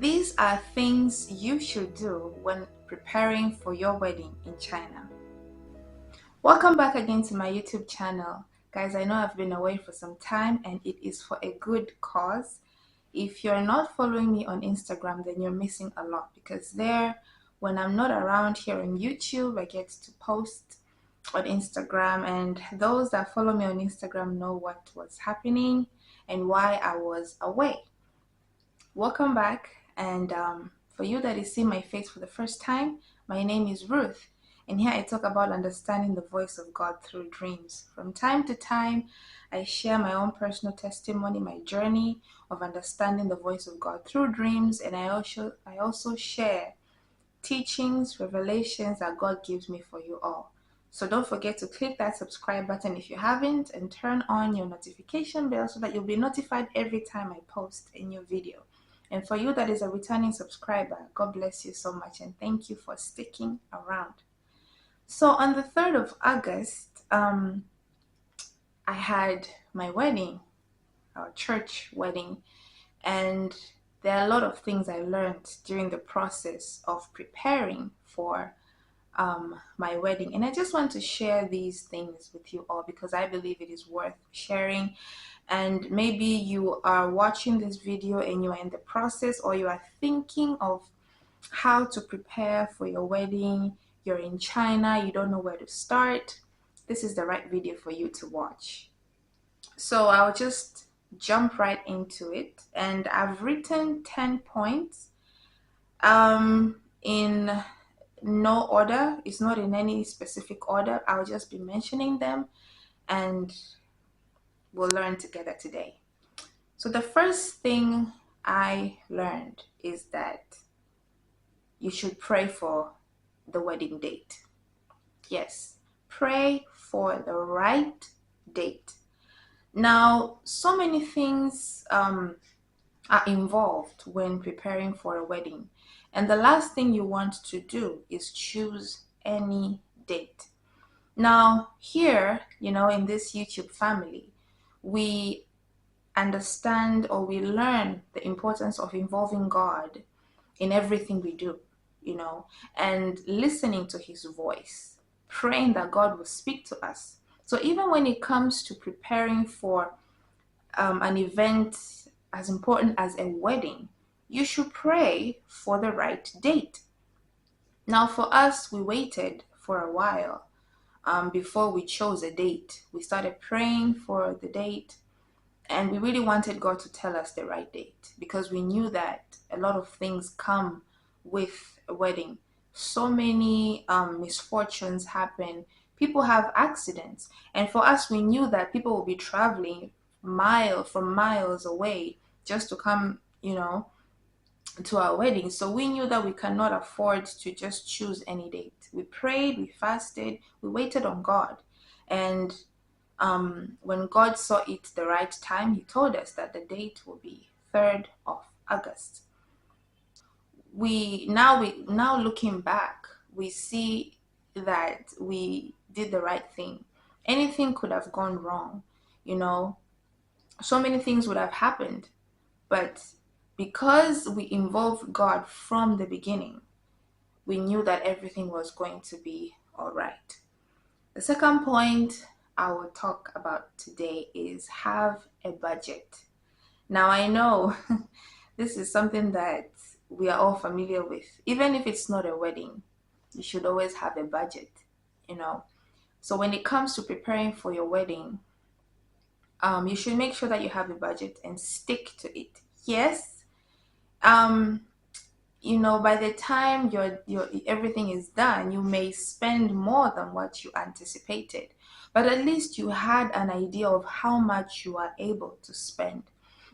These are things you should do when preparing for your wedding in China. Welcome back again to my YouTube channel. Guys, I know I've been away for some time and it is for a good cause. If you're not following me on Instagram, then you're missing a lot because there, when I'm not around here on YouTube, I get to post on Instagram, and those that follow me on Instagram know what was happening and why I was away. Welcome back, and for you that is seeing my face for the first time, my name is Ruth, and here I talk about understanding the voice of God through dreams. From time to time, I share my own personal testimony, my journey of understanding the voice of God through dreams, and I also share teachings, revelations that God gives me for you all. So don't forget to click that subscribe button if you haven't, and turn on your notification bell so that you'll be notified every time I post a new video. And for you that is a returning subscriber, God bless you so much and thank you for sticking around. So on the 3rd of August, I had my wedding, our church wedding, and there are a lot of things I learned during the process of preparing for my wedding. And I just want to share these things with you all because I believe it is worth sharing. And maybe you are watching this video and you are in the process, or you are thinking of how to prepare for your wedding. You're in China, you don't know where to start. This is the right video for you to watch. So I'll just jump right into it, and I've written 10 points in no order. It's not in any specific order. I'll just be mentioning them and we'll learn together today. So the first thing I learned is that you should pray for the wedding date. Yes, pray for the right date. Now, so many things are involved when preparing for a wedding. And the last thing you want to do is choose any date. Now, here, in this YouTube family, we understand, or we learn the importance of involving God in everything we do, and listening to his voice, praying that God will speak to us. So even when it comes to preparing for an event as important as a wedding, you should pray for the right date. Now, for us, we waited for a while before we chose a date. We started praying for the date, and we really wanted God to tell us the right date because we knew that a lot of things come with a wedding. So many misfortunes happen. People have accidents. And for us, we knew that people will be traveling miles away just to come, to our wedding. So we knew that we cannot afford to just choose any date. We prayed, we fasted, we waited on God. And when God saw it the right time, he told us that the date will be 3rd of August. We now looking back, we see that we did the right thing. Anything could have gone wrong, so many things would have happened, but because we involved God from the beginning, we knew that everything was going to be all right. The second point I will talk about today is have a budget. Now, I know this is something that we are all familiar with. Even if it's not a wedding, you should always have a budget, you know. So when it comes to preparing for your wedding, you should make sure that you have a budget and stick to it. Yes, um, by the time your everything is done, you may spend more than what you anticipated, but at least you had an idea of how much you are able to spend,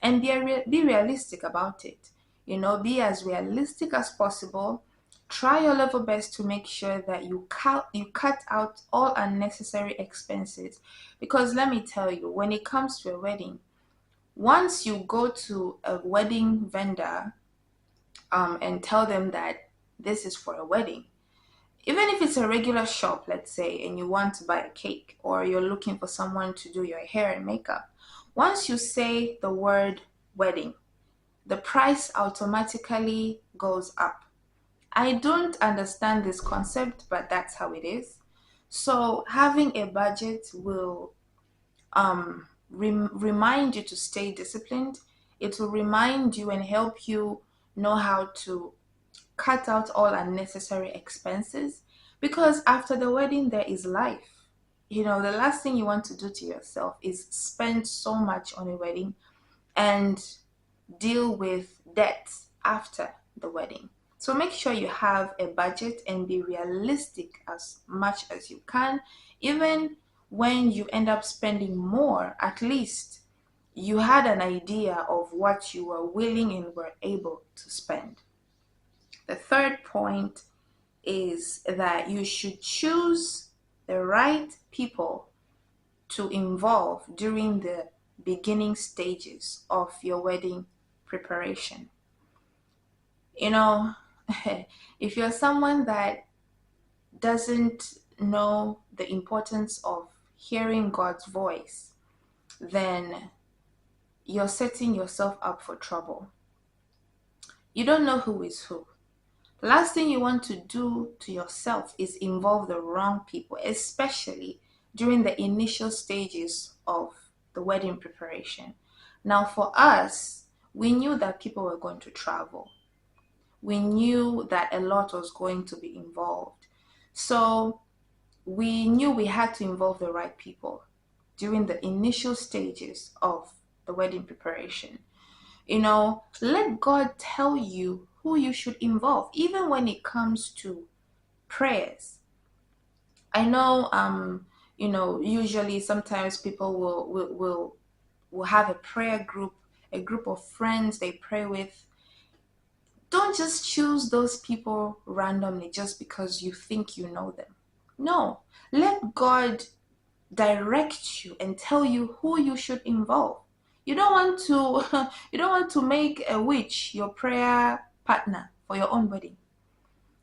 and be realistic about it. Be as realistic as possible. Try your level best to make sure that you cut out all unnecessary expenses, because let me tell you, when it comes to a wedding, once you go to a wedding vendor and tell them that this is for a wedding, even if it's a regular shop, let's say, and you want to buy a cake or you're looking for someone to do your hair and makeup, once you say the word wedding, the price automatically goes up. I don't understand this concept, but that's how it is. So having a budget will remind you to stay disciplined. It will remind you and help you know how to cut out all unnecessary expenses, because after the wedding there is life. The last thing you want to do to yourself is spend so much on a wedding and deal with debts after the wedding. So make sure you have a budget and be realistic as much as you can. Even when you end up spending more, at least you had an idea of what you were willing and were able to spend. The third point is that you should choose the right people to involve during the beginning stages of your wedding preparation. You know, if you're someone that doesn't know the importance of hearing God's voice, then you're setting yourself up for trouble. You don't know who is who. The last thing you want to do to yourself is involve the wrong people, especially during the initial stages of the wedding preparation. Now, for us, we knew that people were going to travel. We knew that a lot was going to be involved. So we knew we had to involve the right people during the initial stages of the wedding preparation. Let God tell you who you should involve, even when it comes to prayers. I know, usually sometimes people will have a prayer group, a group of friends they pray with. Don't just choose those people randomly just because you think you know them. No, let God direct you and tell you who you should involve. You don't want to you don't want to make a witch your prayer partner for your own wedding.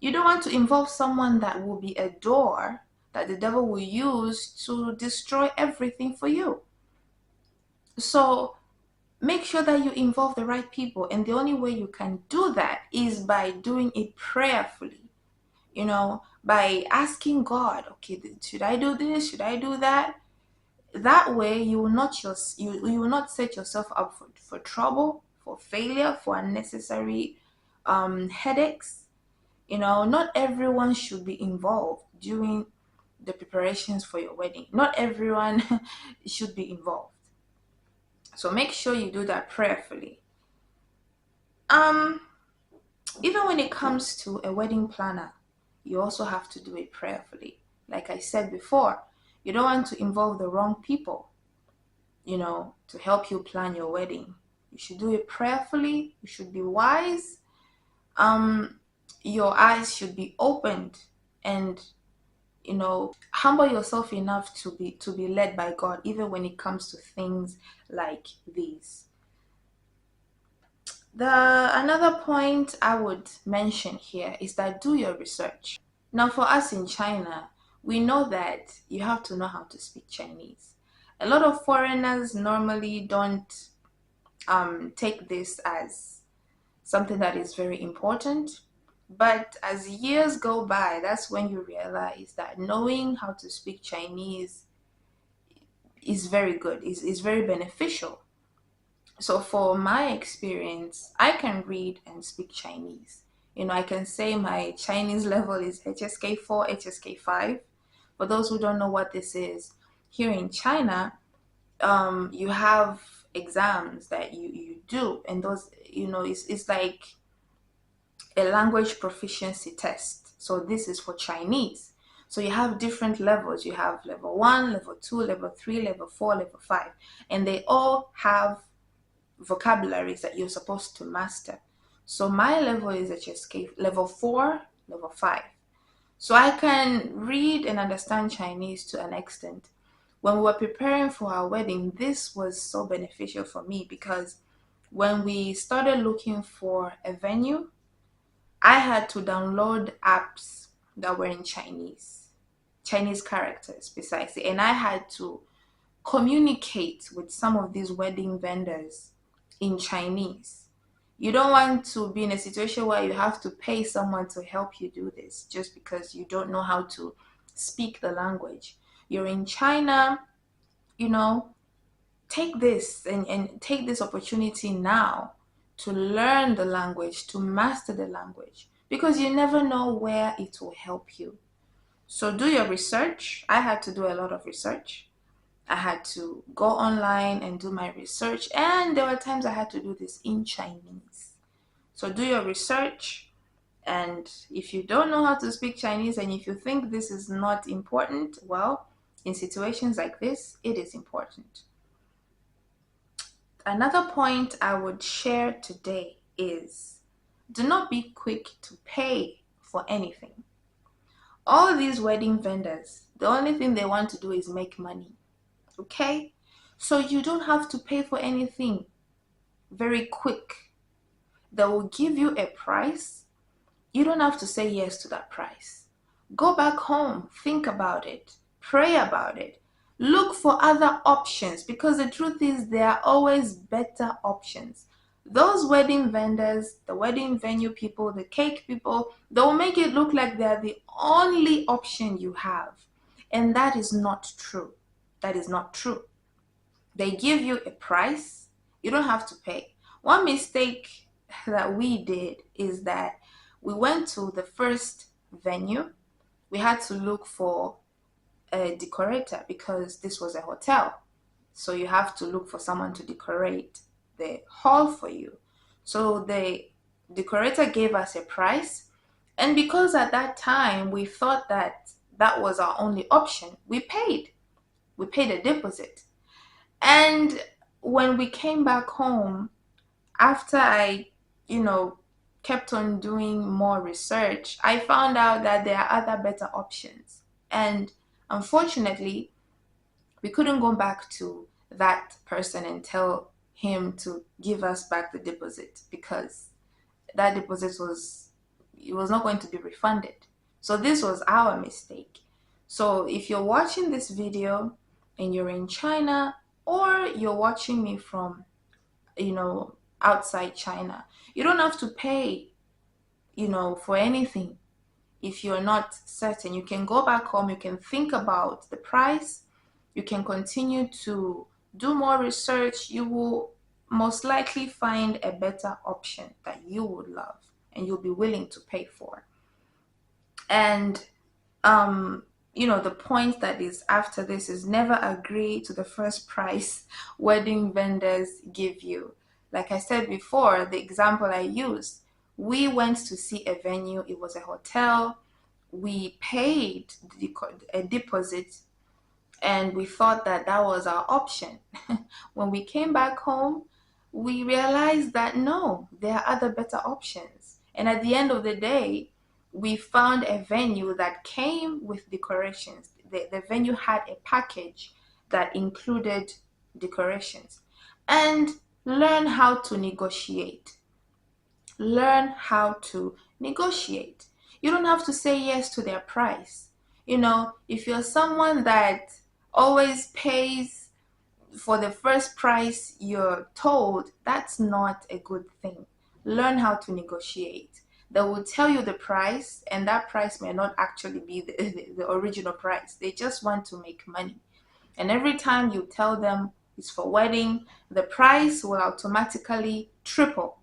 You don't want to involve someone that will be a door that the devil will use to destroy everything for you. So make sure that you involve the right people, and the only way you can do that is by doing it prayerfully. By asking God, okay, should I do this, should I do that? That way you will not you will not set yourself up for trouble, for failure, for unnecessary headaches. Not everyone should be involved during the preparations for your wedding. Not everyone should be involved. So make sure you do that prayerfully. Even when it comes to a wedding planner, you also have to do it prayerfully. Like I said before, you don't want to involve the wrong people, to help you plan your wedding. You should do it prayerfully. You should be wise. Your eyes should be opened, and humble yourself enough to be led by God, even when it comes to things like these. Another point I would mention here is that do your research. Now, for us in China, we know that you have to know how to speak Chinese. A lot of foreigners normally don't take this as something that is very important. But as years go by, that's when you realize that knowing how to speak Chinese is very good, is very beneficial. So for my experience, I can read and speak Chinese. I can say my Chinese level is HSK4, HSK5. For those who don't know what this is, here in China, you have exams that you do, and those, it's like a language proficiency test. So this is for Chinese. So you have different levels. You have level 1, level 2, level 3, level 4, level 5, and they all have vocabularies that you're supposed to master. So my level is HSK level 4, level 5. So I can read and understand Chinese to an extent. When we were preparing for our wedding, this was so beneficial for me, because when we started looking for a venue, I had to download apps that were in Chinese characters precisely, and I had to communicate with some of these wedding vendors in Chinese. You don't want to be in a situation where you have to pay someone to help you do this just because you don't know how to speak the language. You're in China, you know, take this and take this opportunity now to learn the language, to master the language, because you never know where it will help you. So do your research. I had to do a lot of research. I had to go online and do my research, and there were times I had to do this in Chinese. So do your research, and if you don't know how to speak Chinese and if you think this is not important, well, in situations like this, it is important. Another point I would share today is do not be quick to pay for anything. All these wedding vendors, the only thing they want to do is make money. Okay? So you don't have to pay for anything very quick. They will give you a price. You don't have to say yes to that price. Go back home, think about it, pray about it. Look for other options, because the truth is there are always better options. Those wedding vendors, the wedding venue people, the cake people, they'll make it look like they're the only option you have. And that is not true. That is not true. They give you a price, you don't have to pay. One mistake that we did is that we went to the first venue. We had to look for a decorator because this was a hotel. So you have to look for someone to decorate the hall for you. So the decorator gave us a price. And because at that time we thought that that was our only option, we paid. We paid a deposit. And when we came back home, after I, kept on doing more research, I found out that there are other better options. And unfortunately, we couldn't go back to that person and tell him to give us back the deposit, because that deposit was not going to be refunded. So this was our mistake. So if you're watching this video and you're in China, or you're watching me from, outside China, you don't have to pay, for anything. If you're not certain, you can go back home, you can think about the price, you can continue to do more research. You will most likely find a better option that you would love and you'll be willing to pay for. And the point that is after this is never agree to the first price wedding vendors give you. Like I said before, the example I used, we went to see a venue, it was a hotel, we paid a deposit, and we thought that that was our option. When we came back home, we realized that no, there are other better options. And at the end of the day, we found a venue that came with decorations. The venue had a package that included decorations. And learn how to negotiate. Learn how to negotiate. You don't have to say yes to their price. If you're someone that always pays for the first price you're told, that's not a good thing. Learn how to negotiate. They will tell you the price, and that price may not actually be the original price. They just want to make money. And every time you tell them it's for wedding, the price will automatically triple.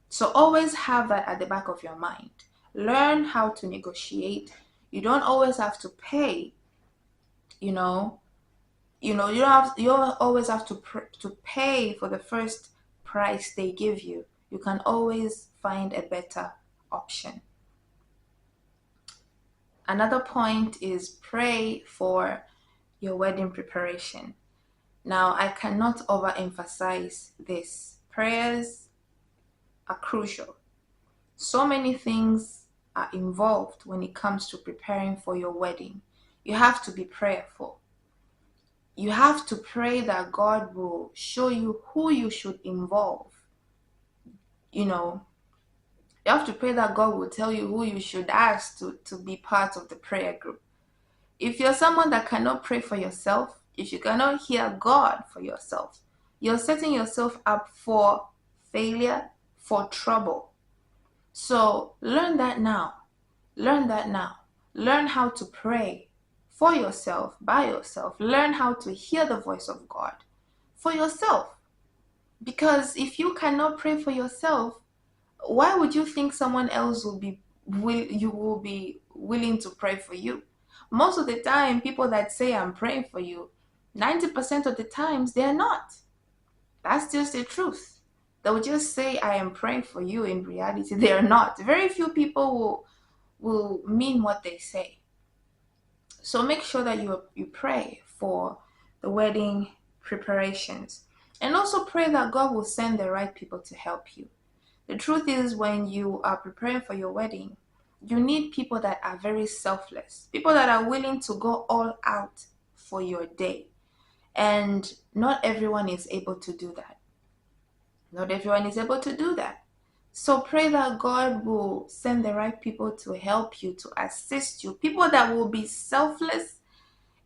So always have that at the back of your mind. Learn how to negotiate. You don't always have to pay. You don't always have to pay for the first price they give you. You can always find a better option. Another point is pray for your wedding preparation. Now, I cannot overemphasize this. Prayers are crucial. So many things are involved when it comes to preparing for your wedding. You have to be prayerful. You have to pray that God will show you who you should involve. You have to pray that God will tell you who you should ask to be part of the prayer group. If you're someone that cannot pray for yourself, if you cannot hear God for yourself, you're setting yourself up for failure, for trouble. So learn that now. Learn that now. Learn how to pray for yourself, by yourself. Learn how to hear the voice of God for yourself. Because if you cannot pray for yourself, why would you think someone else will be willing to pray for you? Most of the time, people that say I'm praying for you, 90% of the times they are not. That's just the truth. They'll just say I am praying for you. In reality, they are not. Very few people will mean what they say. So make sure that you pray for the wedding preparations, and also pray that God will send the right people to help you. The truth is, when you are preparing for your wedding, you need people that are very selfless, people that are willing to go all out for your day. And not everyone is able to do that. Not everyone is able to do that. So pray that God will send the right people to help you, to assist you, people that will be selfless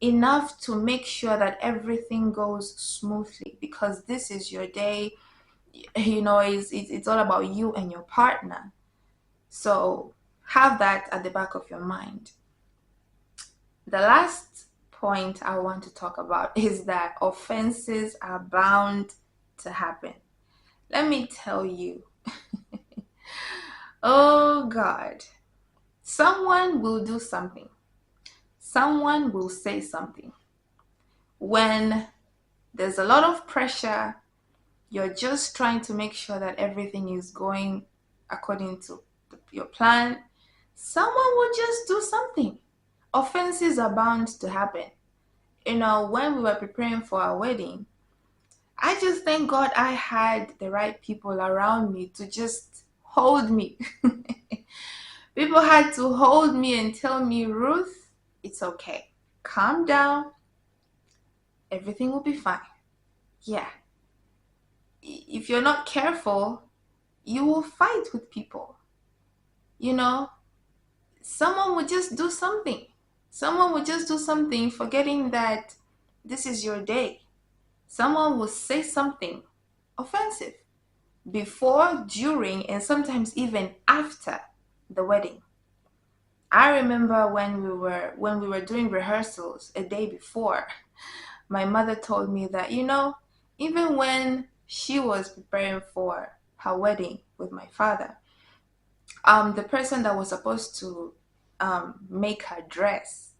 enough to make sure that everything goes smoothly, because this is your day. It's all about you and your partner. So have that at the back of your mind. The last point I want to talk about is that offenses are bound to happen. Let me tell you, oh God, someone will do something. Someone will say something. When there's a lot of pressure, you're just trying to make sure that everything is going according to your plan, someone will just do something. Offenses are bound to happen. When we were preparing for our wedding, I just thank God I had the right people around me to just hold me. People had to hold me and tell me, Ruth, it's okay. Calm down. Everything will be fine. Yeah. If you're not careful, you will fight with people. Someone would just do something. Someone would just do something, forgetting that this is your day. Someone will say something offensive before, during, and sometimes even after the wedding. I remember when we were doing rehearsals a day before, my mother told me that, even when she was preparing for her wedding with my father, the person that was supposed to make her dress,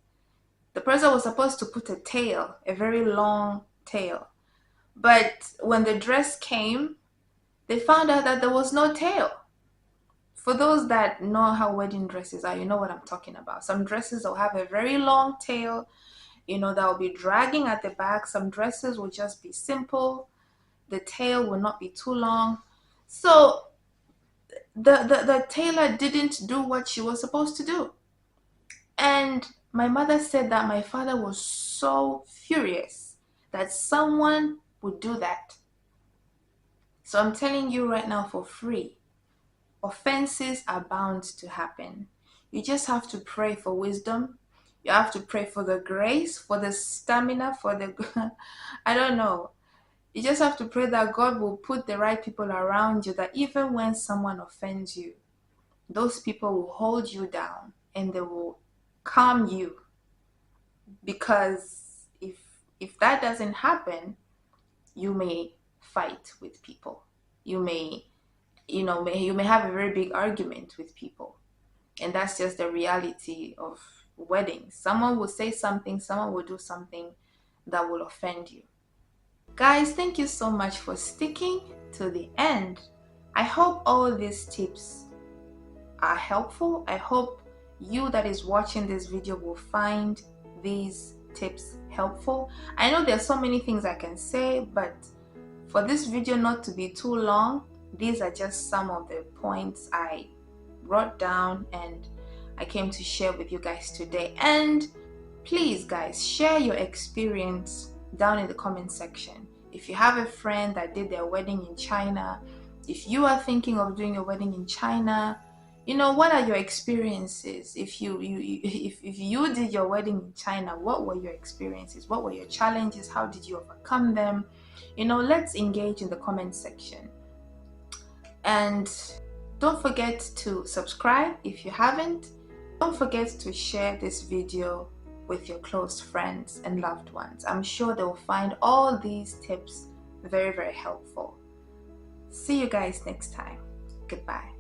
the person was supposed to put a tail, a very long tail. But when the dress came, they found out that there was no tail. For those that know how wedding dresses are, you know what I'm talking about. Some dresses will have a very long tail, that will be dragging at the back. Some dresses will just be simple. The tail will not be too long. So the tailor didn't do what she was supposed to do. And my mother said that my father was so furious that someone would do that. So I'm telling you right now for free, offenses are bound to happen. You just have to pray for wisdom. You have to pray for the grace, for the stamina, for the, I don't know. You just have to pray that God will put the right people around you, that even when someone offends you, those people will hold you down and they will calm you. Because if that doesn't happen, you may fight with people. You may have a very big argument with people. And that's just the reality of weddings. Someone will say something, someone will do something that will offend you. Guys, thank you so much for sticking to the end. I hope all these tips are helpful. I hope you that is watching this video will find these tips helpful. I know there's so many things I can say, but for this video not to be too long, these are just some of the points I wrote down and I came to share with you guys today. And please guys, share your experience down in the comment section. If you have a friend that did their wedding in China, if you are thinking of doing a wedding in China, what are your experiences? If you did your wedding in China, what were your experiences? What were your challenges? How did you overcome them? Let's engage in the comment section. And don't forget to subscribe if you haven't. Don't forget to share this video with your close friends and loved ones. I'm sure they will find all these tips very, very helpful. See you guys next time. Goodbye.